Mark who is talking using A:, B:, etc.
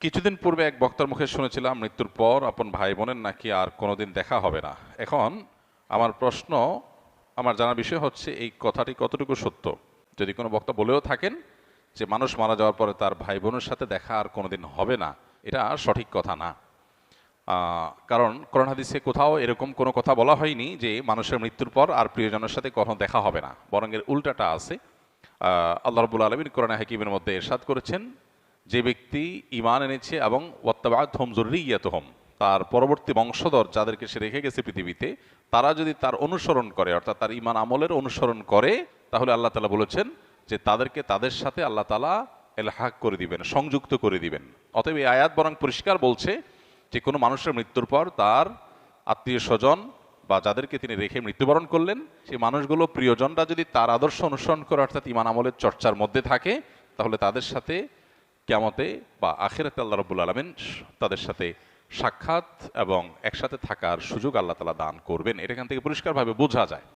A: কিছুদিন পূর্বে এক বক্তার মুখে শুনেছিলাম মৃত্যুর পর আপন ভাই বোনের নাকি আর কোনোদিন দেখা হবে না। এখন আমার প্রশ্ন, আমার জানার বিষয় হচ্ছে এই কথাটি কতটুকু সত্য। যদি কোনো বক্তা বলেও থাকেন যে মানুষ মারা যাওয়ার পরে তার ভাই বোনের সাথে দেখা আর কোনোদিন হবে না, এটা সঠিক কথা না। কারণ কোরআন হাদিসে কোথাও এরকম কোনো কথা বলা হয়নি যে মানুষের মৃত্যুর পর আর প্রিয়জনের সাথে কখনো দেখা হবে না, বরং এর উল্টাটা আছে। আল্লাহ রাব্বুল আলামিন কোরআনে হাকিমের মধ্যে ইরশাদ করেছেন, যে ব্যক্তি ঈমান এনেছে এবং ওয়াত্তাবা'আতহুম যুররিয়্যাতুহুম, তার পরবর্তী বংশধর যাদেরকে সে রেখে গেছে পৃথিবীতে, তারা যদি তার অনুসরণ করে, অর্থাৎ তার ঈমান আমলের অনুসরণ করে, তাহলে আল্লাহ তাআলা বলেছেন যে তাদেরকে তাদের সাথে আল্লাহ তাআলা ইলহাক করে দিবেন, সংযুক্ত করে দিবেন। অতএব এই আয়াত বরং পরিষ্কার বলছে যে কোনো মানুষের মৃত্যুর পর তার আত্মীয় স্বজন বা যাদেরকে তিনি রেখে মৃত্যুবরণ করলেন, সেই মানুষগুলো প্রিয়জনরা যদি তার আদর্শ অনুসরণ করে, অর্থাৎ ঈমান আমলের চর্চার মধ্যে থাকে, তাহলে তাদের সাথে কিয়ামতে বা আখিরাতে আল্লাহ রাব্বুল আলামিন তাদের সাথে সাক্ষাৎ এবং একসাথে থাকার সুযোগ আল্লাহ তাআলা দান করবেন। এটা এখান থেকে পরিষ্কারভাবে বোঝা যায়।